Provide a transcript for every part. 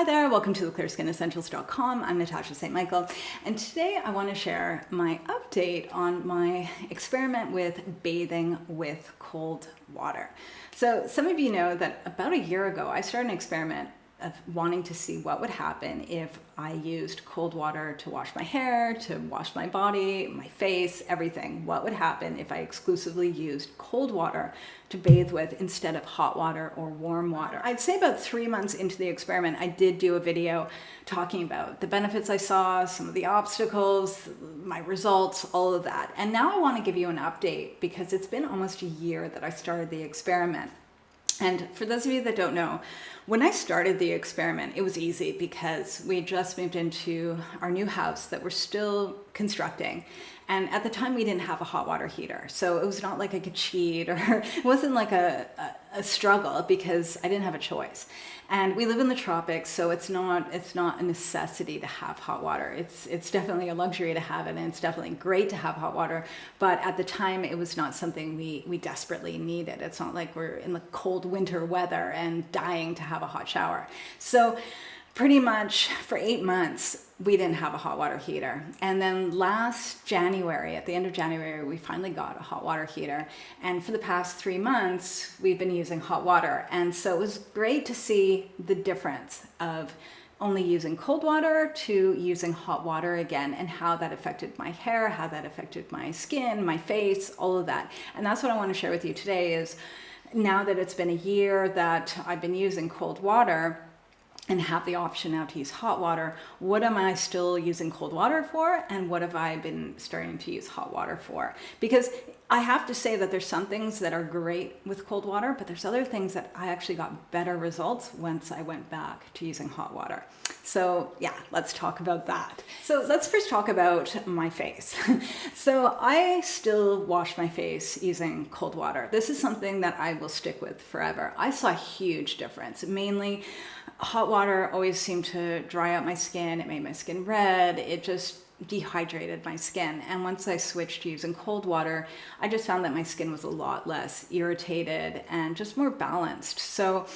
Hi there, welcome to theclearskinessentials.com. I'm Natasha St. Michael, and today I want to share my update on my experiment with bathing with cold water. So some of you know that about a year ago, I started an experiment of wanting to see what would happen if I used cold water to wash my hair, to wash my body, my face, everything. What would happen if I exclusively used cold water to bathe with instead of hot water or warm water? I'd say about 3 months into the experiment, I did do a video talking about the benefits I saw, some of the obstacles, my results, all of that. And now I want to give you an update because it's been almost a year that I started the experiment. And for those of you that don't know, when I started the experiment, it was easy because we had just moved into our new house that we're still constructing. And at the time we didn't have a hot water heater. So it was not like I could cheat, or it wasn't like a struggle because I didn't have a choice. And we live in the tropics, so it's not a necessity to have hot water. It's definitely a luxury to have it, and it's definitely great to have hot water. But at the time, it was not something we desperately needed. It's not like we're in the cold winter weather and dying to have a hot shower. So pretty much for 8 months, we didn't have a hot water heater. And then last January, at the end of January, we finally got a hot water heater. And for the past 3 months, we've been using hot water. And so it was great to see the difference of only using cold water to using hot water again, and how that affected my hair, how that affected my skin, my face, all of that. And that's what I want to share with you today is, now that it's been a year that I've been using cold water, and have the option now to use hot water, what am I still using cold water for, and what have I been starting to use hot water for? Because I have to say that there's some things that are great with cold water, but there's other things that I actually got better results once I went back to using hot water. So yeah, let's talk about that. So let's first talk about my face. So I still wash my face using cold water. This is something that I will stick with forever. I saw a huge difference. Mainly, hot water always seemed to dry out my skin. It made my skin red. It just dehydrated my skin. And once I switched to using cold water, I just found that my skin was a lot less irritated and just more balanced. So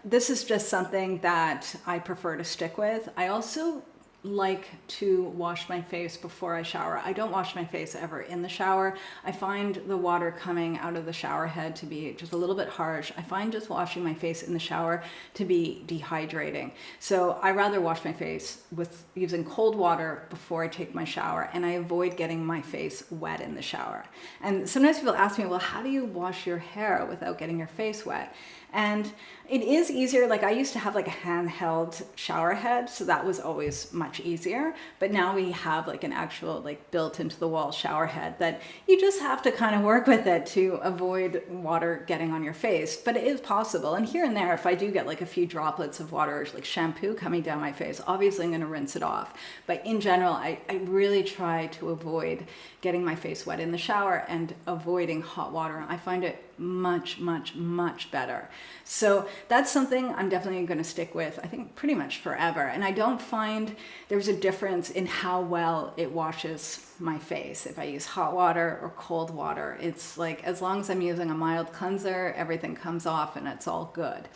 this is just something that I prefer to stick with. I also like to wash my face before I shower. I don't wash my face ever in the shower. I find the water coming out of the shower head to be just a little bit harsh. I find just washing my face in the shower to be dehydrating. So I rather wash my face with using cold water before I take my shower, and I avoid getting my face wet in the shower. And sometimes people ask me, well, how do you wash your hair without getting your face wet? And it is easier. Like, I used to have like a handheld shower head, so that was always much easier. But now we have like an actual like built into the wall shower head that you just have to kind of work with it to avoid water getting on your face. But it is possible. And here and there, if I do get like a few droplets of water, like shampoo coming down my face, obviously I'm going to rinse it off. But in general, I really try to avoid getting my face wet in the shower and avoiding hot water. I find it much, much, much better. So that's something I'm definitely going to stick with, I think, pretty much forever. And I don't find there's a difference in how well it washes my face if I use hot water or cold water. It's like, as long as I'm using a mild cleanser, everything comes off and it's all good.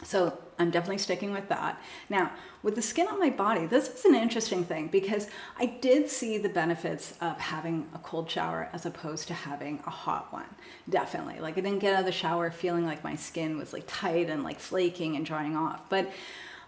So I'm definitely sticking with that. Now, with the skin on my body, this was an interesting thing because I did see the benefits of having a cold shower as opposed to having a hot one. Definitely. Like, I didn't get out of the shower feeling like my skin was like tight and like flaking and drying off. But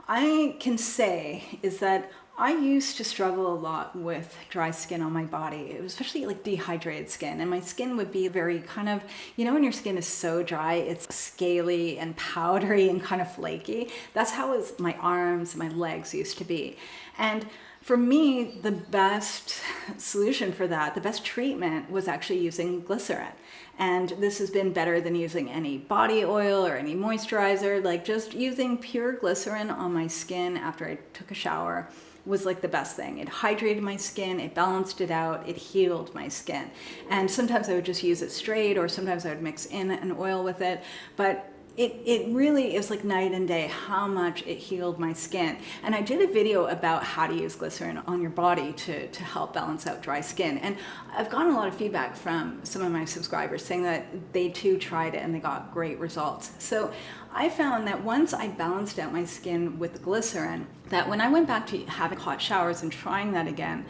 I can say is that I used to struggle a lot with dry skin on my body, especially like dehydrated skin. And my skin would be very kind of, you know, when your skin is so dry, it's scaly and powdery and kind of flaky. That's how my arms, my legs used to be. And for me, the best solution for that, the best treatment was actually using glycerin. And this has been better than using any body oil or any moisturizer. Like, just using pure glycerin on my skin after I took a shower was like the best thing. It hydrated my skin, it balanced it out, it healed my skin. And sometimes I would just use it straight, or sometimes I would mix in an oil with it. But it really is like night and day how much it healed my skin. And I did a video about how to use glycerin on your body to help balance out dry skin. And I've gotten a lot of feedback from some of my subscribers saying that they too tried it and they got great results. So I found that once I balanced out my skin with glycerin, that when I went back to having hot showers and trying that again,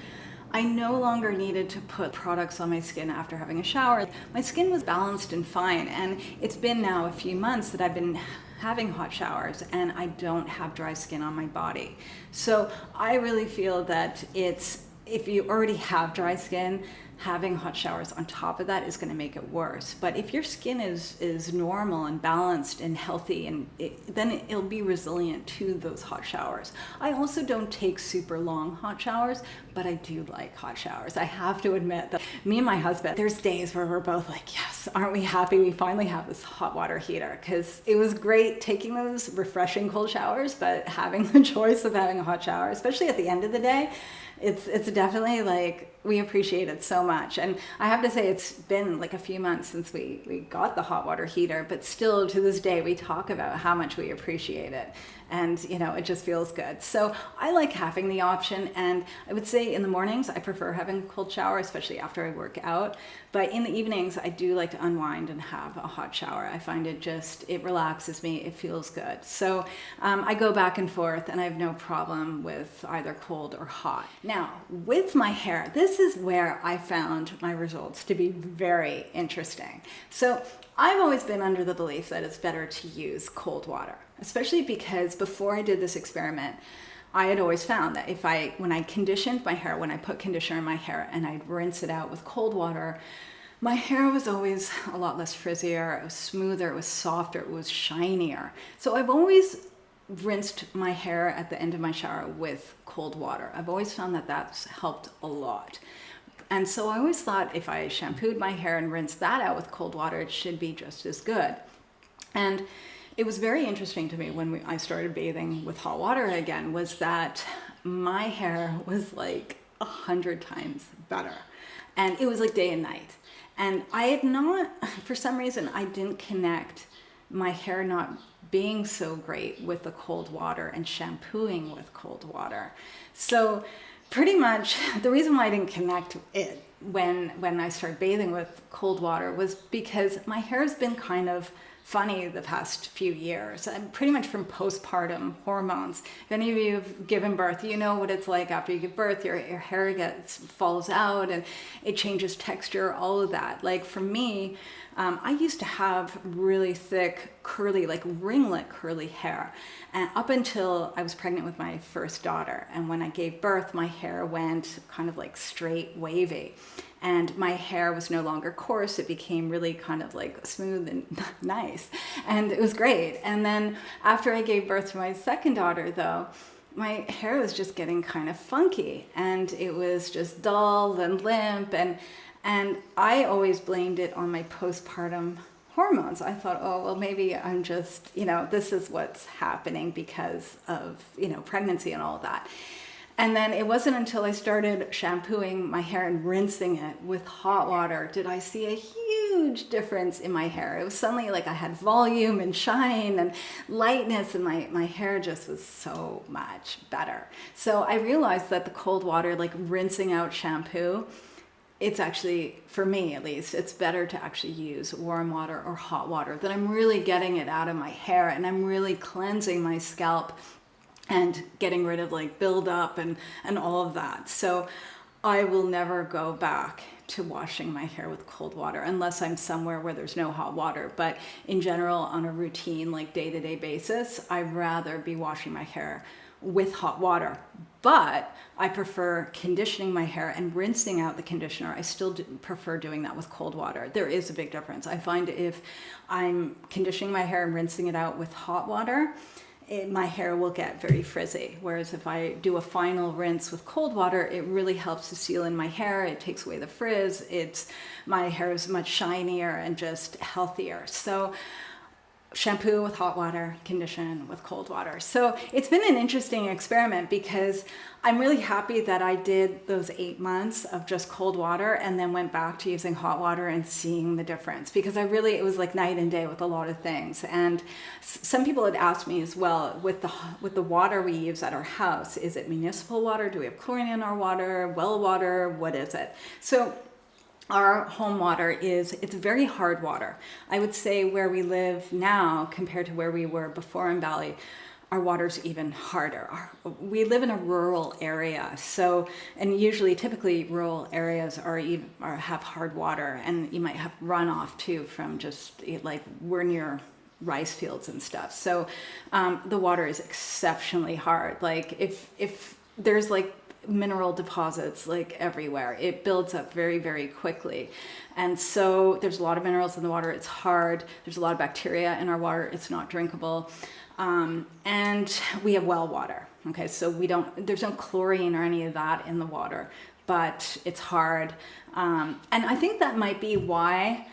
I no longer needed to put products on my skin after having a shower. My skin was balanced and fine, and it's been now a few months that I've been having hot showers and I don't have dry skin on my body. So I really feel that if you already have dry skin, having hot showers on top of that is going to make it worse. But if your skin is normal and balanced and healthy, then it'll be resilient to those hot showers. I also don't take super long hot showers, but I do like hot showers. I have to admit that me and my husband, there's days where we're both like, yes, aren't we happy we finally have this hot water heater? Because it was great taking those refreshing cold showers, but having the choice of having a hot shower, especially at the end of the day, it's definitely like, we appreciate it so much. And I have to say, it's been like a few months since we got the hot water heater, but still to this day, we talk about how much we appreciate it. And, you know, it just feels good. So I like having the option. And I would say in the mornings, I prefer having a cold shower, especially after I work out. But in the evenings, I do like to unwind and have a hot shower. I find it relaxes me. It feels good. So I go back and forth and I have no problem with either cold or hot. Now, with my hair, this is where I found my results to be very interesting. So I've always been under the belief that it's better to use cold water, especially because before I did this experiment, I had always found that when I conditioned my hair, when I put conditioner in my hair and I'd rinse it out with cold water, my hair was always a lot less frizzier, it was smoother, it was softer, it was shinier. So I've always rinsed my hair at the end of my shower with cold water. I've always found that that's helped a lot. And so I always thought if I shampooed my hair and rinsed that out with cold water, it should be just as good. And it was very interesting to me when I started bathing with hot water again, was that my hair was like 100 times better. And it was like day and night. And I had not, for some reason, I didn't connect my hair not being so great with the cold water and shampooing with cold water. So pretty much the reason why I didn't connect it when I started bathing with cold water was because my hair has been kind of funny the past few years, and pretty much from postpartum hormones. If any of you have given birth, you know what it's like after you give birth. Your hair falls out and it changes texture, all of that. Like for me, I used to have really thick, curly, like ringlet curly hair. And up until I was pregnant with my first daughter. And when I gave birth, my hair went kind of like straight wavy. And my hair was no longer coarse. It became really kind of like smooth and nice. And it was great. And then after I gave birth to my second daughter, though, my hair was just getting kind of funky. And it was just dull and limp. And I always blamed it on my postpartum hormones. I thought, oh, well, maybe I'm just, this is what's happening because of, pregnancy and all that. And then it wasn't until I started shampooing my hair and rinsing it with hot water did I see a huge difference in my hair. It was suddenly like I had volume and shine and lightness, and my hair just was so much better. So I realized that the cold water, like rinsing out shampoo, it's actually, for me at least, it's better to actually use warm water or hot water, that I'm really getting it out of my hair and I'm really cleansing my scalp and getting rid of like buildup and all of that. So I will never go back to washing my hair with cold water unless I'm somewhere where there's no hot water. But in general, on a routine, like day-to-day basis, I'd rather be washing my hair with hot water. But I prefer conditioning my hair and rinsing out the conditioner. I still prefer doing that with cold water. There is a big difference. I find if I'm conditioning my hair and rinsing it out with hot water, my hair will get very frizzy. Whereas if I do a final rinse with cold water, it really helps to seal in my hair. It takes away the frizz. My hair is much shinier and just healthier. So shampoo with hot water, condition with cold water. So it's been an interesting experiment because I'm really happy that I did those 8 months of just cold water and then went back to using hot water and seeing the difference, because it was like night and day with a lot of things. And some people had asked me as well, with the water we use at our house, is it municipal water? Do we have chlorine in our water? Well water? What is it? So our home water it's very hard water. I would say where we live now compared to where we were before in Bali, our water's even harder. We live in a rural area, and typically rural areas have hard water, and you might have runoff too from just like we're near rice fields and stuff. So the water is exceptionally hard. Like if there's like mineral deposits like everywhere, it builds up very, very quickly. And so there's a lot of minerals in the water. It's hard. There's a lot of bacteria in our water. It's not drinkable. And we have well water. Okay. So there's no chlorine or any of that in the water, but it's hard. And I think that might be why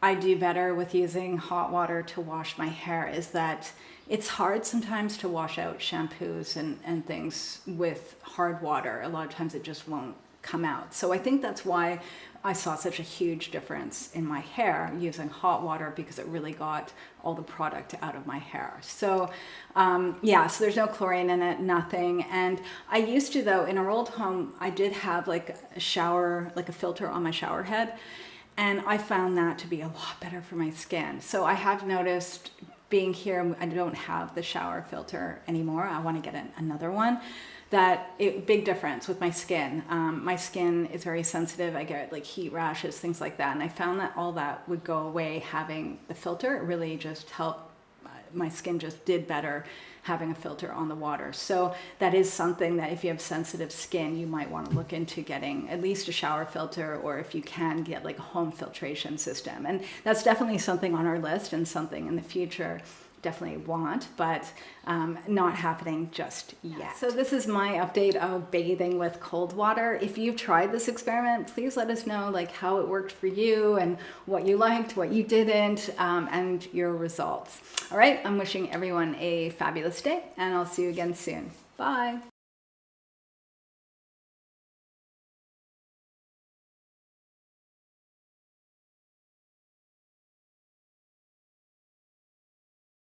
I do better with using hot water to wash my hair, is that it's hard sometimes to wash out shampoos and things with hard water. A lot of times it just won't come out. So I think that's why I saw such a huge difference in my hair using hot water, because it really got all the product out of my hair. So so there's no chlorine in it, nothing. And I used to, though, in our old home, I did have like a shower, like a filter on my shower head. And I found that to be a lot better for my skin. So I have noticed, being here, I don't have the shower filter anymore. I want to get another one. Big difference with my skin. My skin is very sensitive. I get like heat rashes, things like that. And I found that all that would go away having the filter. It really just helped. My skin just did better having a filter on the water. So that is something that if you have sensitive skin, you might want to look into getting at least a shower filter, or if you can, get like a home filtration system. And that's definitely something on our list, and something in the future definitely want, but not happening just yet. So this is my update of bathing with cold water. If you've tried this experiment, please let us know like how it worked for you and what you liked, what you didn't, and your results. All right, I'm wishing everyone a fabulous day, and I'll see you again soon. Bye.